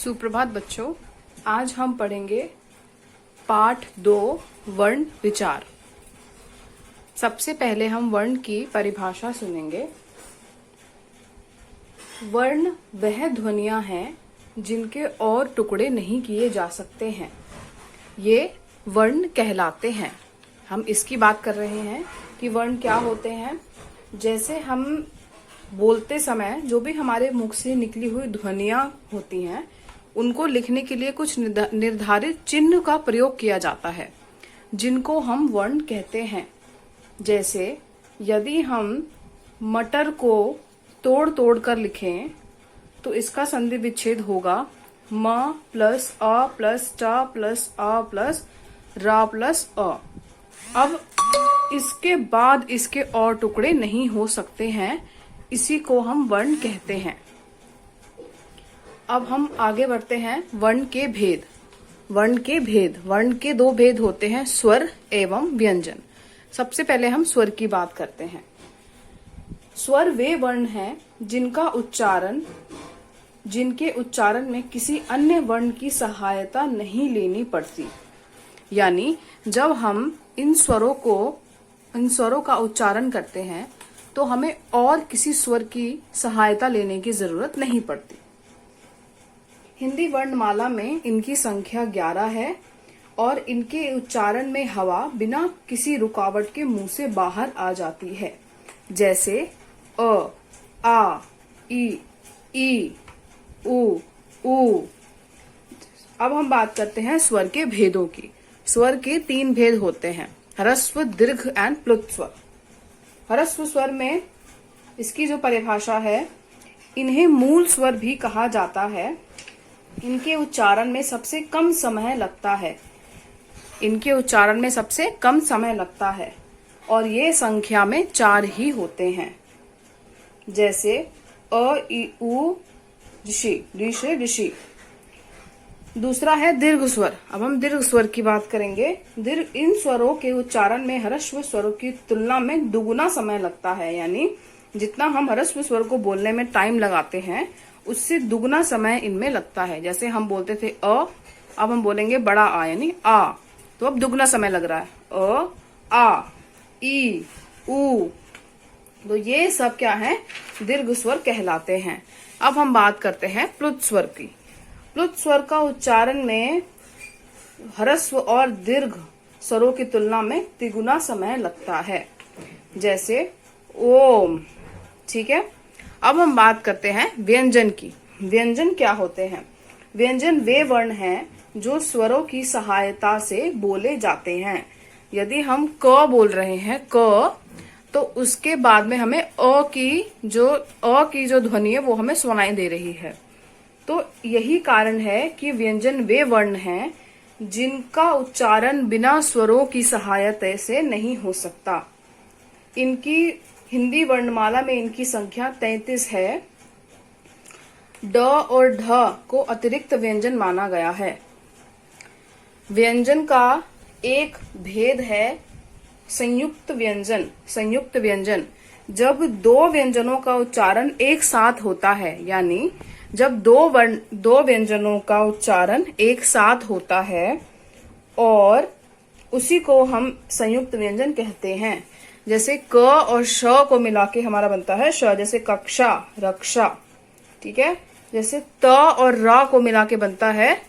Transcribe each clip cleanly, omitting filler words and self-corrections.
सुप्रभात बच्चों, आज हम पढ़ेंगे पाठ 2 वर्ण विचार। सबसे पहले हम वर्ण की परिभाषा सुनेंगे। वर्ण वह ध्वनियां हैं जिनके और टुकड़े नहीं किए जा सकते हैं, ये वर्ण कहलाते हैं। हम इसकी बात कर रहे हैं कि वर्ण क्या होते हैं। जैसे हम बोलते समय जो भी हमारे मुख से निकली हुई ध्वनियां होती हैं, उनको लिखने के लिए कुछ निर्धारित चिन्ह का प्रयोग किया जाता है, जिनको हम वर्ण कहते हैं। जैसे यदि हम मटर को तोड़ तोड़ कर लिखें तो इसका संधि विच्छेद होगा म प्लस अ प्लस ट प्लस अ प्लस रा प्लस अ। अब इसके बाद इसके और टुकड़े नहीं हो सकते हैं, इसी को हम वर्ण कहते हैं। अब हम आगे बढ़ते हैं। वर्ण के भेद। वर्ण के दो भेद होते हैं, स्वर एवं व्यंजन। सबसे पहले हम स्वर की बात करते हैं। स्वर वे वर्ण हैं जिनके उच्चारण में किसी अन्य वर्ण की सहायता नहीं लेनी पड़ती। यानी जब हम इन स्वरों का उच्चारण करते हैं तो हमें और किसी स्वर की सहायता लेने की जरूरत नहीं पड़ती। हिंदी वर्णमाला में इनकी संख्या 11 है और इनके उच्चारण में हवा बिना किसी रुकावट के मुंह से बाहर आ जाती है। जैसे अ, आ, ई, उ, ऊ। अब हम बात करते हैं स्वर के भेदों की। स्वर के 3 भेद होते हैं, ह्रस्व, दीर्घ एंड प्लुत स्वर। ह्रस्व स्वर में इसकी जो परिभाषा है, इन्हें मूल स्वर भी कहा जाता है। इनके उच्चारण में सबसे कम समय लगता है और ये संख्या में 4 ही होते हैं। जैसे अ, इ, उ, ऋषि। दूसरा है दीर्घ स्वर। अब हम दीर्घ स्वर की बात करेंगे। इन स्वरों के उच्चारण में ह्रस्व स्वरों की तुलना में दुगुना समय लगता है। यानी जितना हम ह्रस्व स्वर को बोलने में टाइम लगाते हैं, उससे दुगना समय इनमें लगता है। जैसे हम बोलते थे अ, अब हम बोलेंगे बड़ा आ यानी आ, तो अब दुगना समय लग रहा है। अ, आ, ई, उ। तो ये सब क्या है, दीर्घ स्वर कहलाते हैं। अब हम बात करते हैं प्लुत स्वर की। प्लुत स्वर का उच्चारण में ह्रस्व और दीर्घ स्वरों की तुलना में तिगुना समय लगता है। जैसे ओम। ठीक है। अब हम बात करते हैं व्यंजन की। व्यंजन क्या होते हैं? व्यंजन वे वर्ण हैं जो स्वरों की सहायता से बोले जाते हैं। यदि हम क बोल रहे हैं क, तो उसके बाद में हमें अ की जो ध्वनि है वो हमें सुनाई दे रही है। तो यही कारण है कि व्यंजन वे वर्ण हैं जिनका उच्चारण बिना स्वरों की सहायता से नहीं हो सकता। इनकी हिंदी वर्णमाला में इनकी संख्या 33 है। ड और ढ को अतिरिक्त व्यंजन माना गया है। व्यंजन का एक भेद है संयुक्त व्यंजन। जब 2 व्यंजनों का उच्चारण एक साथ होता है, यानी जब दो व्यंजनों का उच्चारण एक साथ होता है और उसी को हम संयुक्त व्यंजन कहते हैं। जैसे क और श को मिला के हमारा बनता है श, जैसे कक्षा, रक्षा। ठीक है। जैसे त और र को मिला के बनता है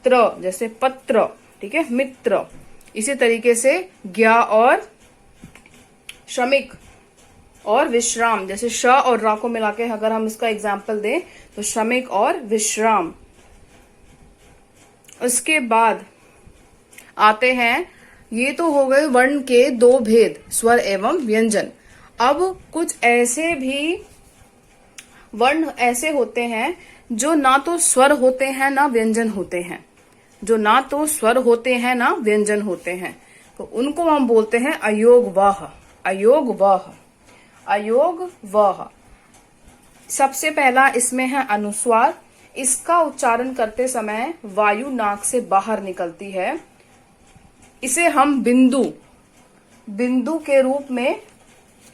त्र, जैसे पत्र। ठीक है, मित्र। इसी तरीके से ज्ञा और श्रमिक और विश्राम। जैसे श और रा को मिला के अगर हम इसका एग्जाम्पल दें तो श्रमिक और विश्राम। उसके बाद आते हैं, ये तो हो गए वर्ण के 2 भेद, स्वर एवं व्यंजन। अब कुछ ऐसे भी वर्ण ऐसे होते हैं जो ना तो स्वर होते हैं ना व्यंजन होते हैं, तो उनको हम बोलते हैं अयोग वह। सबसे पहला इसमें है अनुस्वार। इसका उच्चारण करते समय वायु नाक से बाहर निकलती है। इसे हम बिंदु के रूप में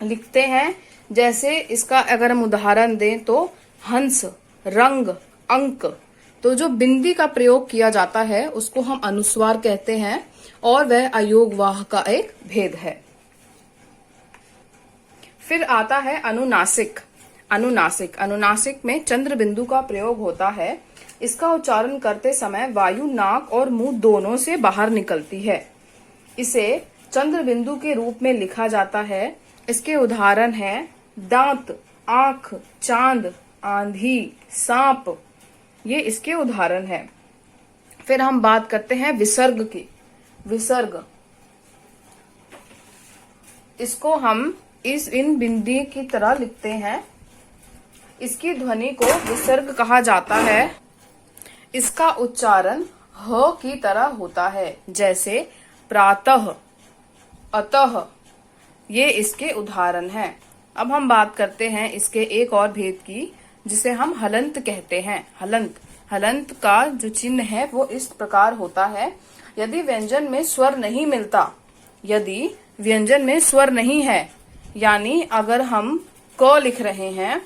लिखते हैं। जैसे इसका अगर हम उदाहरण दें तो हंस, रंग, अंक। तो जो बिंदी का प्रयोग किया जाता है उसको हम अनुस्वार कहते हैं और वह अयोगवाह का एक भेद है। फिर आता है अनुनासिक। अनुनासिक अनुनासिक में चंद्र बिंदु का प्रयोग होता है। इसका उच्चारण करते समय वायु नाक और मुंह दोनों से बाहर निकलती है। इसे चंद्र बिंदु के रूप में लिखा जाता है। इसके उदाहरण हैं दांत, आंख, चांद, आंधी, सांप, ये इसके उदाहरण हैं। फिर हम बात करते हैं विसर्ग की। विसर्ग, इसको हम इन बिंदी की तरह लिखते हैं। इसकी ध्वनि को विसर्ग कहा जाता है। इसका उच्चारण ह की तरह होता है, जैसे प्रातः, अतः, ये इसके उदाहरण हैं। अब हम बात करते हैं इसके एक और भेद की, जिसे हम हलंत कहते हैं। हलंत, हलंत का जो चिन्ह है वो इस प्रकार होता है। यदि व्यंजन में स्वर नहीं मिलता, यदि व्यंजन में स्वर नहीं है, यानी अगर हम क लिख रहे हैं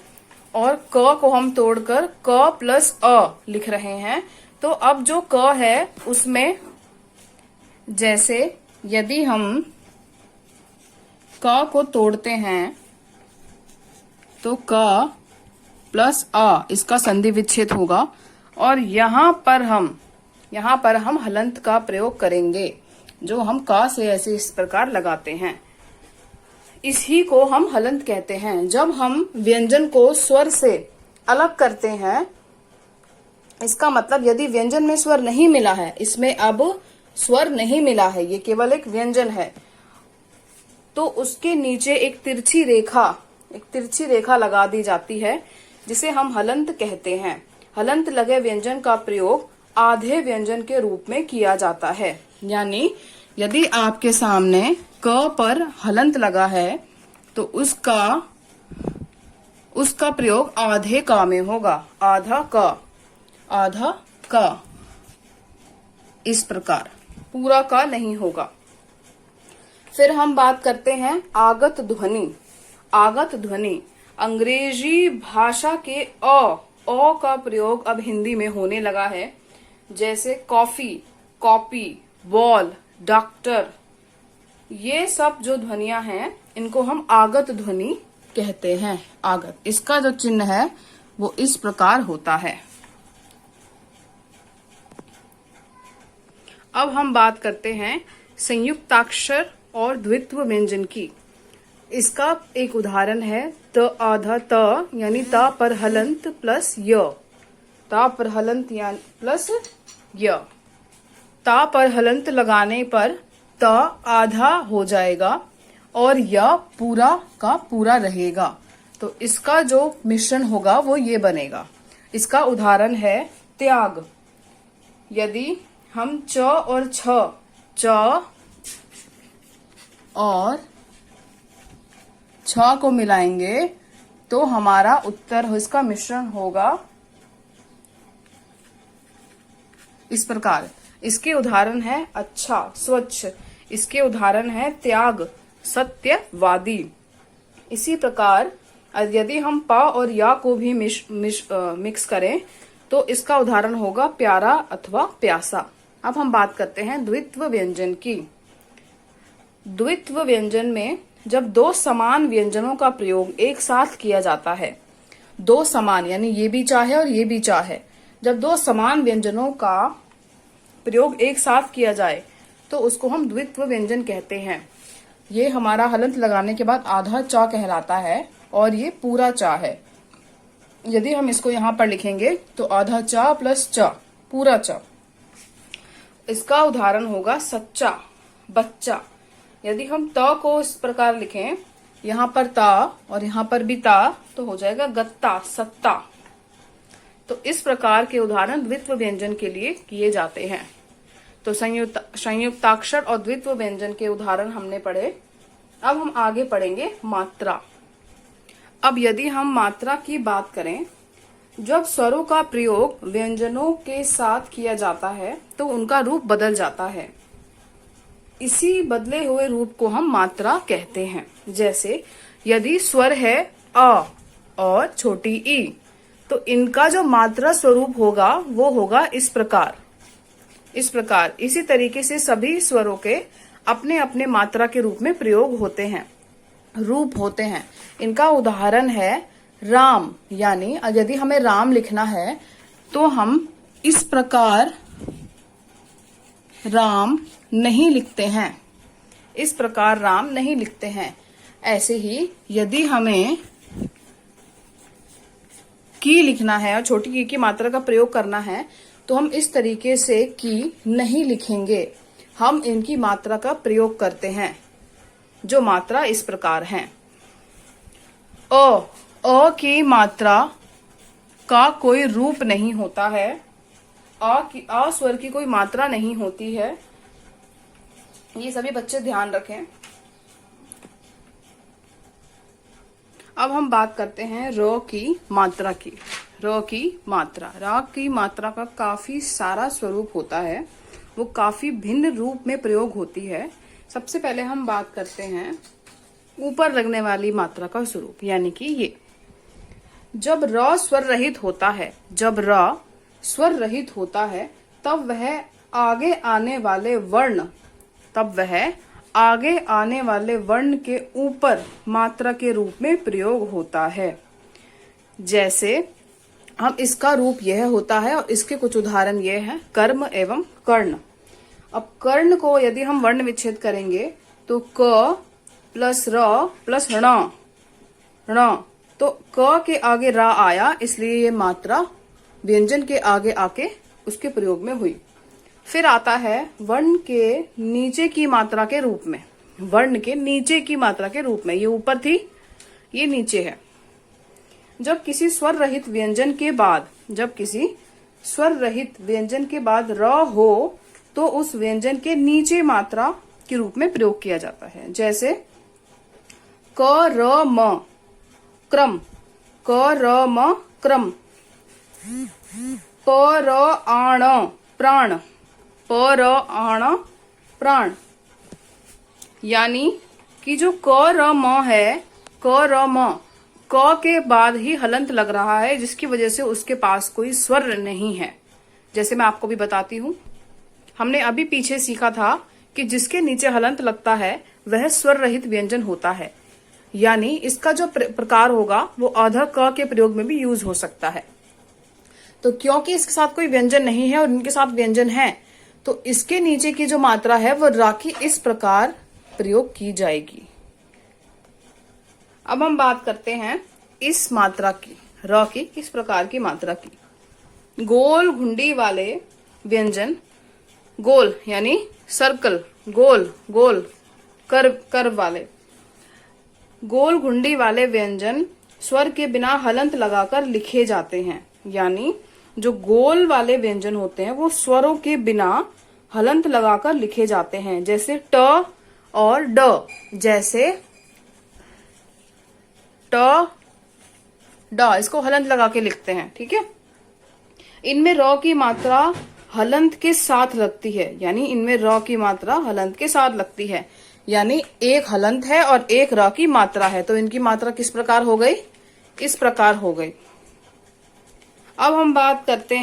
और क को हम तोड़कर क प्लस अ लिख रहे हैं, तो अब जो क है उसमें, जैसे यदि हम क को तोड़ते हैं तो क प्लस अ, इसका संधि विच्छेद होगा और यहाँ पर हम हलंत का प्रयोग करेंगे, जो हम क से ऐसे इस प्रकार लगाते हैं। इसी को हम हलंत कहते हैं। जब हम व्यंजन को स्वर से अलग करते हैं, इसका मतलब यदि व्यंजन में स्वर नहीं मिला है, इसमें अब स्वर नहीं मिला है, ये केवल एक व्यंजन है, तो उसके नीचे एक तिरछी रेखा लगा दी जाती है, जिसे हम हलंत कहते हैं। हलंत लगे व्यंजन का प्रयोग आधे व्यंजन के रूप में किया जाता है। यानी यदि आपके सामने क पर हलंत लगा है तो उसका प्रयोग आधे क में होगा। आधा क, इस प्रकार, पूरा क नहीं होगा। फिर हम बात करते हैं आगत ध्वनि। आगत ध्वनि अंग्रेजी भाषा के अ का प्रयोग अब हिंदी में होने लगा है, जैसे कॉफी, कॉपी, बॉल, डॉक्टर, ये सब जो ध्वनियां हैं इनको हम आगत ध्वनि कहते हैं। आगत, इसका जो चिन्ह है वो इस प्रकार होता है। अब हम बात करते हैं संयुक्ताक्षर और द्वित्व व्यंजन की। इसका एक उदाहरण है त, आधा त, यानी ता पर हलंत प्लस य, ता पर हलंत यानी प्लस य। ता पर हलंत लगाने पर त आधा हो जाएगा और य पूरा का पूरा रहेगा, तो इसका जो मिश्रण होगा वो ये बनेगा। इसका उदाहरण है त्याग। यदि हम च और च और छ को मिलाएंगे तो हमारा उत्तर इसका मिश्रण होगा इस प्रकार। इसके उदाहरण है अच्छा, स्वच्छ। इसके उदाहरण है त्याग, सत्यवादी। इसी प्रकार यदि हम पा और या को भी मिक्स करें तो इसका उदाहरण होगा प्यारा अथवा प्यासा। अब हम बात करते हैं द्वित्व व्यंजन की। द्वित्व व्यंजन में जब दो समान व्यंजनों का प्रयोग एक साथ किया जाता है, दो समान यानी ये भी चा है और ये भी चा है, जब दो समान व्यंजनों का प्रयोग एक साथ किया जाए तो उसको हम द्वित्व व्यंजन कहते हैं। ये हमारा हलंत लगाने के बाद आधा चा कहलाता है और ये पूरा चा है। यदि हम इसको यहाँ पर लिखेंगे तो आधा चा प्लस चा, पूरा चा। इसका उदाहरण होगा सच्चा, बच्चा। यदि हम त को इस प्रकार लिखें, यहाँ पर ता और यहाँ पर भी ता, तो हो जाएगा गत्ता, सत्ता। तो इस प्रकार के उदाहरण द्वित्व व्यंजन के लिए किए जाते हैं। तो संयुक्ताक्षर और द्वित्व व्यंजन के उदाहरण हमने पढ़े। अब हम आगे पढ़ेंगे मात्रा। अब यदि हम मात्रा की बात करें, जब स्वरों का प्रयोग व्यंजनों के साथ किया जाता है तो उनका रूप बदल जाता है। इसी बदले हुए रूप को हम मात्रा कहते हैं। जैसे यदि स्वर है अ और छोटी ई, तो इनका जो मात्रा स्वरूप होगा वो होगा इस प्रकार। इसी तरीके से सभी स्वरों के अपने अपने मात्रा के रूप में प्रयोग होते हैं, रूप होते हैं। इनका उदाहरण है राम, यानी यदि हमें राम लिखना है तो हम इस प्रकार राम नहीं लिखते हैं, इस प्रकार राम नहीं लिखते हैं। ऐसे ही यदि हमें की लिखना है और छोटी की मात्रा का प्रयोग करना है तो हम इस तरीके से की नहीं लिखेंगे, हम इनकी मात्रा का प्रयोग करते हैं, जो मात्रा इस प्रकार है। अ की मात्रा का कोई रूप नहीं होता है, अ स्वर की कोई मात्रा नहीं होती है, ये सभी बच्चे ध्यान रखें। अब हम बात करते हैं र की मात्रा की। र की मात्रा का काफी सारा स्वरूप होता है, वो काफी भिन्न रूप में प्रयोग होती है। सबसे पहले हम बात करते हैं ऊपर लगने वाली मात्रा का स्वरूप, यानी कि ये जब र स्वर रहित होता है, जब र स्वर रहित होता है तब वह आगे आने वाले वर्ण के ऊपर मात्रा के रूप में प्रयोग होता है। जैसे हम इसका रूप यह होता है और इसके कुछ उदाहरण यह हैं कर्म एवं कर्ण। अब कर्ण को यदि हम वर्ण विच्छेद करेंगे तो क प्लस र प्लस ण, तो क के आगे रा आया, इसलिए ये मात्रा व्यंजन के आगे आके उसके प्रयोग में हुई। फिर आता है वर्ण के नीचे की मात्रा के रूप में, वर्ण के नीचे की मात्रा के रूप में, ये ऊपर थी ये नीचे है। जब किसी स्वर रहित व्यंजन के बाद र हो तो उस व्यंजन के नीचे मात्रा के रूप में प्रयोग किया जाता है। जैसे क र म क्रम, क र म क्रम, प र आण प्राण, प र आण प्राण। यानी कि जो क र म है, क र म, क के बाद ही हलंत लग रहा है, जिसकी वजह से उसके पास कोई स्वर नहीं है। जैसे मैं आपको भी बताती हूँ, हमने अभी पीछे सीखा था कि जिसके नीचे हलंत लगता है वह स्वर रहित व्यंजन होता है, यानी इसका जो प्रकार होगा वो आधा क के प्रयोग में भी यूज हो सकता है। तो क्योंकि इसके साथ कोई व्यंजन नहीं है और इनके साथ व्यंजन है, तो इसके नीचे की जो मात्रा है वो रा की इस प्रकार प्रयोग की जाएगी। अब हम बात करते हैं इस मात्रा की, र की किस प्रकार की मात्रा की। गोल घुंडी वाले व्यंजन, गोल यानी सर्कल, गोल गोल कर्व वाले, गोल घुंडी वाले व्यंजन स्वर के बिना हलंत लगाकर लिखे जाते हैं। यानी जो गोल वाले व्यंजन होते हैं वो स्वरों के बिना हलंत लगाकर लिखे जाते हैं। जैसे ट और ड, जैसे ट ड, इसको हलंत लगा के लिखते हैं, ठीक है। इनमें र की मात्रा हलंत के साथ लगती है, यानी इनमें र की मात्रा हलंत के साथ लगती है, यानी एक हलंत है और एक र की मात्रा है, तो इनकी मात्रा किस प्रकार हो गई, इस प्रकार हो गई। अब हम बात करते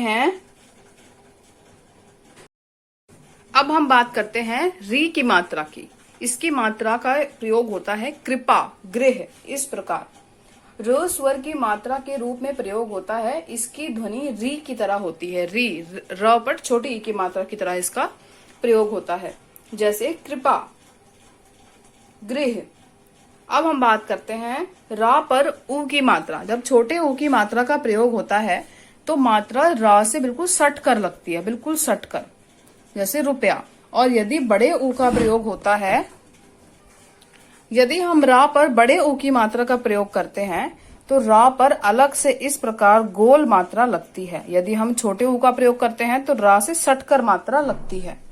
हैं री की मात्रा की। इसकी मात्रा का प्रयोग होता है कृपा, गृह, इस प्रकार। र स्वर की मात्रा के रूप में प्रयोग होता है, इसकी ध्वनि री की तरह होती है, री, र पर छोटी ई की मात्रा की तरह इसका प्रयोग होता है। जैसे कृपा, गृह। अब हम बात करते हैं रा पर ऊ की मात्रा। जब छोटे ऊ की मात्रा का प्रयोग होता है तो मात्रा रा से बिल्कुल सट कर लगती है, बिल्कुल सट कर, जैसे रुपया। और यदि बड़े ऊ का प्रयोग होता है, यदि हम रा पर बड़े ऊ की मात्रा का प्रयोग करते हैं तो रा पर अलग से इस प्रकार गोल मात्रा लगती है। यदि हम छोटे ऊ का प्रयोग करते हैं तो रा से सटकर मात्रा लगती है।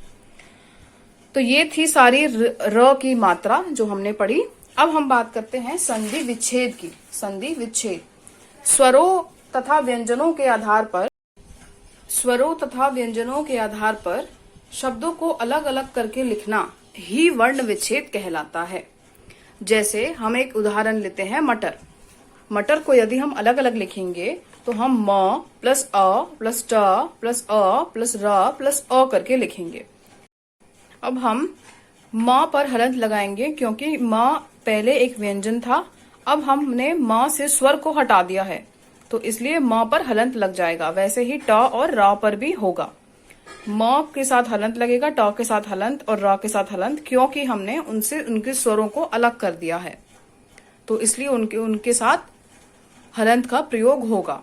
तो ये थी सारी र की मात्रा जो हमने पढ़ी। अब हम बात करते हैं संधि विच्छेद की। संधि विच्छेद, स्वरों तथा व्यंजनों के आधार पर शब्दों को अलग अलग करके लिखना ही वर्ण विच्छेद कहलाता है। जैसे हम एक उदाहरण लेते हैं मटर। मटर को यदि हम अलग अलग लिखेंगे तो हम म प्लस अ प्लस ट प्लस अ प्लस र प्लस अ करके लिखेंगे। अब हम म पर हलंत लगाएंगे क्योंकि म पहले एक व्यंजन था, अब हमने म से स्वर को हटा दिया है तो इसलिए म पर हलंत लग जाएगा। वैसे ही ट और र पर भी होगा, म के साथ हलंत लगेगा, ट के साथ हलंत और र के साथ हलंत, क्योंकि हमने उनसे उनके स्वरों को अलग कर दिया है तो इसलिए उनके साथ हलंत का प्रयोग होगा।